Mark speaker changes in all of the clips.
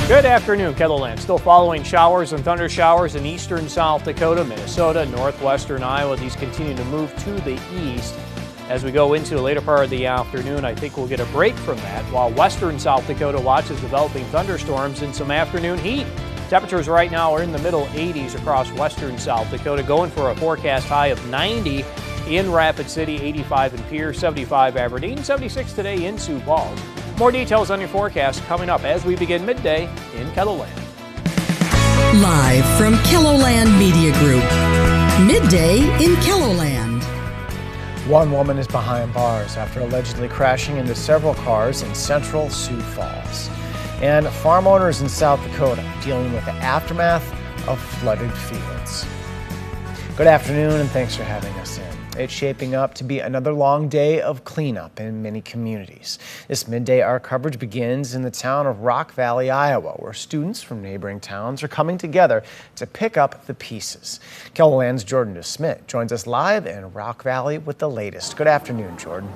Speaker 1: Good afternoon, KELOLAND. Still following showers and thunder showers in eastern South Dakota, Minnesota, northwestern Iowa. These continue to move to the east. As we go into the later part of the afternoon, I think we'll get a break from that, while western South Dakota watches developing thunderstorms and some afternoon heat. Temperatures right now are in the middle 80s across western South Dakota, going for a forecast high of 90 in Rapid City, 85 in Pierce, 75 Aberdeen, 76 today in Sioux Falls. More details on your forecast coming up as we begin midday in KELOLAND.
Speaker 2: Live from KELOLAND Media Group, midday in KELOLAND.
Speaker 3: One woman is behind bars after allegedly crashing into several cars in central Sioux Falls. And farm owners in South Dakota dealing with the aftermath of flooded fields. Good afternoon and thanks for having us in. It's shaping up to be another long day of cleanup in many communities. This midday, our coverage begins in the town of Rock Valley, Iowa, where students from neighboring towns are coming together to pick up the pieces. KELOLAND's Jordan DeSmit joins us live in Rock Valley with the latest. Good afternoon, Jordan.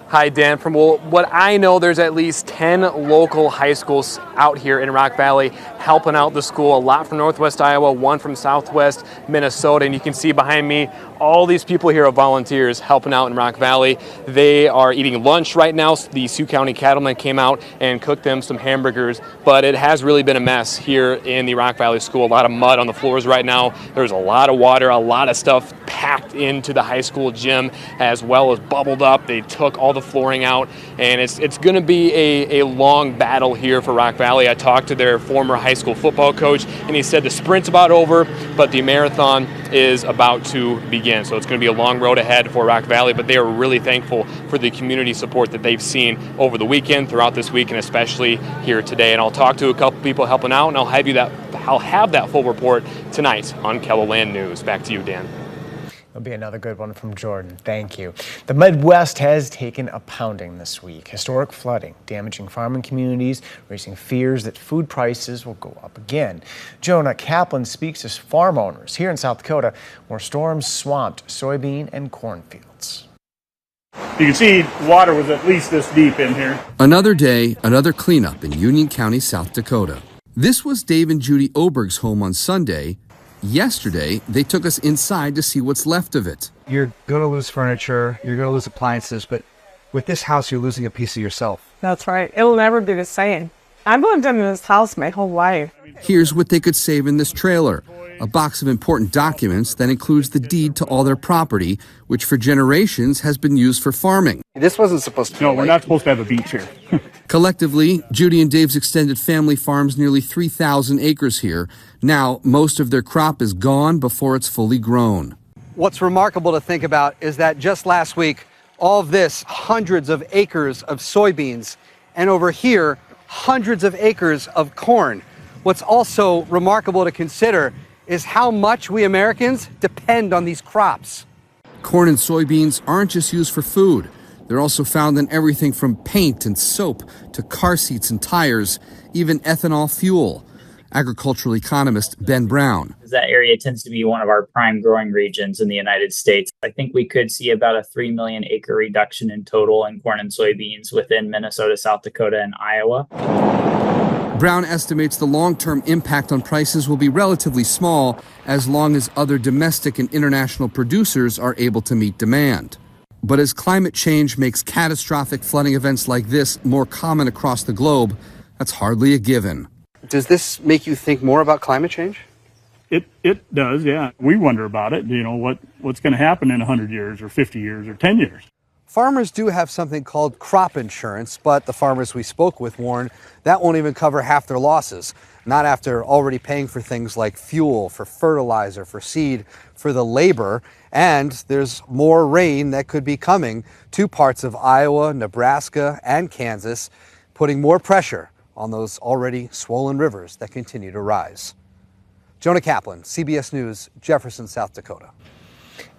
Speaker 4: Hi, Dan. From what I know, there's at least 10 local high schools out here in Rock Valley helping out the school. A lot from Northwest Iowa, one from Southwest Minnesota. And you can see behind me, all these people here are volunteers helping out in Rock Valley. They are eating lunch right now. The Sioux County cattlemen came out and cooked them some hamburgers. But it has really been a mess here in the Rock Valley school. A lot of mud on the floors right now. There's a lot of water, a lot of stuff packed into the high school gym, as well as bubbled up. They took all the flooring out, and it's going to be a long battle here for Rock Valley. I talked to their former high school football coach, and he said the sprint's about over, but the marathon is about to begin. So it's going to be a long road ahead for Rock Valley, but they are really thankful for the community support that they've seen over the weekend, throughout this week, and especially here today. And I'll talk to a couple people helping out, and I'll have that full report tonight on KELOLAND News. Back to you, Dan.
Speaker 3: There'll be another good one from Jordan. Thank you. The Midwest has taken a pounding this week. Historic flooding, damaging farming communities, raising fears that food prices will go up again. Jonah Kaplan speaks to farm owners here in South Dakota, where storms swamped soybean and cornfields.
Speaker 5: You can see water was at least this deep in here.
Speaker 6: Another day, another cleanup in Union County, South Dakota. This was Dave and Judy Oberg's home on Sunday. Yesterday, they took us inside to see what's left of it.
Speaker 7: You're going to lose furniture, you're going to lose appliances, but with this house, you're losing a piece of yourself.
Speaker 8: That's right. It'll never be the same. I've lived in this house my whole life.
Speaker 6: Here's what they could save in this trailer. A box of important documents that includes the deed to all their property, which for generations has been used for farming.
Speaker 7: This wasn't supposed to be.
Speaker 5: No, we're not supposed to have a beach here.
Speaker 6: Collectively, Judy and Dave's extended family farms nearly 3,000 acres here. Now, most of their crop is gone before it's fully grown.
Speaker 7: What's remarkable to think about is that just last week, all of this, hundreds of acres of soybeans, and over here, hundreds of acres of corn. What's also remarkable to consider is how much we Americans depend on these crops.
Speaker 6: Corn and soybeans aren't just used for food. They're also found in everything from paint and soap to car seats and tires, even ethanol fuel. Agricultural economist Ben Brown.
Speaker 9: That area tends to be one of our prime growing regions in the United States. I think we could see about a 3 million acre reduction in total in corn and soybeans within Minnesota, South Dakota, and Iowa.
Speaker 6: Brown estimates the long-term impact on prices will be relatively small as long as other domestic and international producers are able to meet demand. But as climate change makes catastrophic flooding events like this more common across the globe, that's hardly a given.
Speaker 7: Does this make you think more about climate change?
Speaker 5: It does, yeah. We wonder about it, what's going to happen in 100 years or 50 years or 10 years.
Speaker 7: Farmers do have something called crop insurance, but the farmers we spoke with warn that won't even cover half their losses, not after already paying for things like fuel, for fertilizer, for seed, for the labor, and there's more rain that could be coming to parts of Iowa, Nebraska, and Kansas, putting more pressure on those already swollen rivers that continue to rise. Jonah Kaplan, CBS News, Jefferson, South Dakota.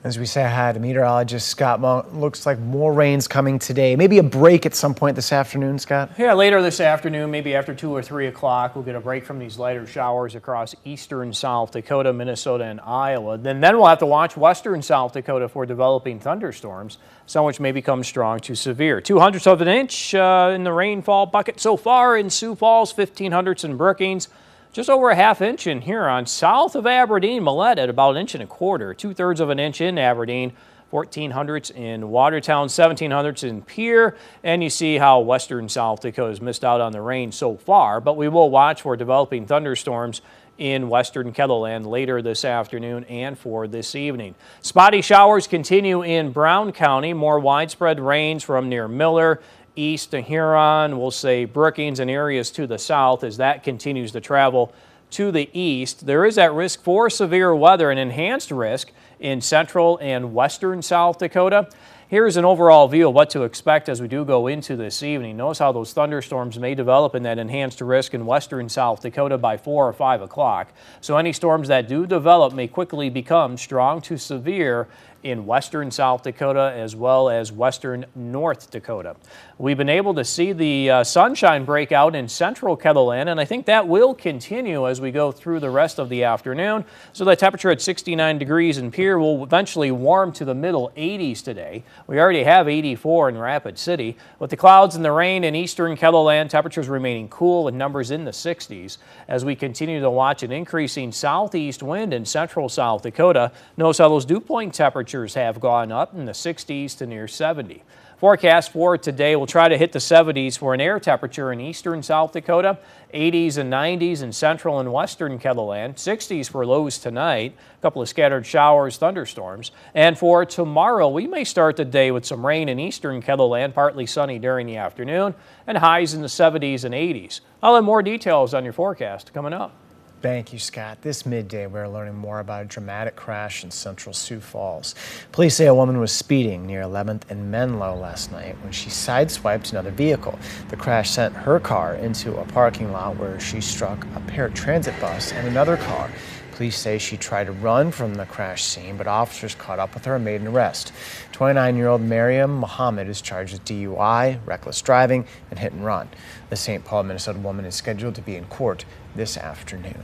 Speaker 3: As we say hi to meteorologist Scott Monk, looks like more rain's coming today. Maybe a break at some point this afternoon, Scott?
Speaker 1: Yeah, later this afternoon, maybe after 2 or 3 o'clock, we'll get a break from these lighter showers across eastern South Dakota, Minnesota, and Iowa. Then we'll have to watch western South Dakota for developing thunderstorms, some which may become strong to severe. 2/100 of an inch in the rainfall bucket so far in Sioux Falls, 1/1500 in Brookings. Just over a ½ inch in Huron, south of Aberdeen, Millette at about 1.25 inches, 2/3 of an inch in Aberdeen, 1400s in Watertown, 1700s in Pierre, and you see how western South Dakota has missed out on the rain so far, but we will watch for developing thunderstorms in western KELOLAND later this afternoon and for this evening. Spotty showers continue in Brown County, more widespread rains from near Miller, east to Huron, we'll say Brookings and areas to the south as that continues to travel to the east. There is that risk for severe weather, an enhanced risk in central and western South Dakota. Here's an overall view of what to expect as we do go into this evening. Notice how those thunderstorms may develop in that enhanced risk in western South Dakota by 4 or 5 o'clock. So any storms that do develop may quickly become strong to severe in western South Dakota as well as western North Dakota. We've been able to see the sunshine break out in central KELOLAND, and I think that will continue as we go through the rest of the afternoon. So the temperature at 69 degrees in Pierre will eventually warm to the middle 80s today. We already have 84 in Rapid City. With the clouds and the rain in eastern KELOLAND, temperatures remaining cool with numbers in the 60s. As we continue to watch an increasing southeast wind in central South Dakota, notice how those dew point temperatures have gone up in the 60s to near 70. Forecast for today will try to hit the 70s for an air temperature in eastern South Dakota, 80s and 90s in central and western KELOLAND, 60s for lows tonight, a couple of scattered showers, thunderstorms. And for tomorrow, we may start the day with some rain in eastern KELOLAND, partly sunny during the afternoon, and highs in the 70s and 80s. I'll have more details on your forecast coming up.
Speaker 3: Thank you, Scott. This midday, we're learning more about a dramatic crash in central Sioux Falls. Police say a woman was speeding near 11th and Menlo last night when she sideswiped another vehicle. The crash sent her car into a parking lot where she struck a paratransit bus and another car. Police say she tried to run from the crash scene, but officers caught up with her and made an arrest. 29-year-old Mariam Muhammad is charged with DUI, reckless driving, and hit and run. The St. Paul, Minnesota woman is scheduled to be in court this afternoon.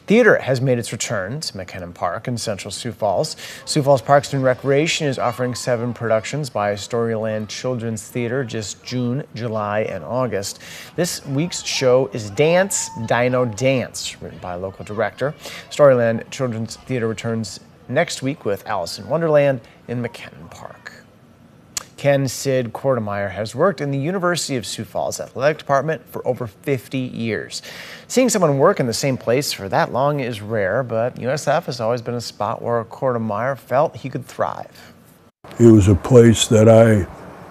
Speaker 3: Theater has made its return to McKinnon Park in central Sioux Falls. Sioux Falls Parks and Recreation is offering 7 productions by Storyland Children's Theater just June, July, and August. This week's show is Dance, Dino Dance, written by a local director. Storyland Children's Theater returns next week with Alice in Wonderland in McKinnon Park. Ken Sid Kortemeyer has worked in the University of Sioux Falls Athletic Department for over 50 years. Seeing someone work in the same place for that long is rare, but USF has always been a spot where Kortemeyer felt he could thrive.
Speaker 10: It was a place that I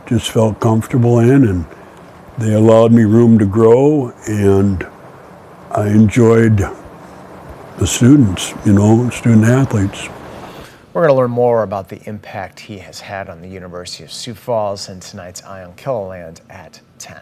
Speaker 10: just felt comfortable in, and they allowed me room to grow, and I enjoyed the students, student athletes.
Speaker 3: We're going to learn more about the impact he has had on the University of Sioux Falls in tonight's Eye on KELOLAND at 10.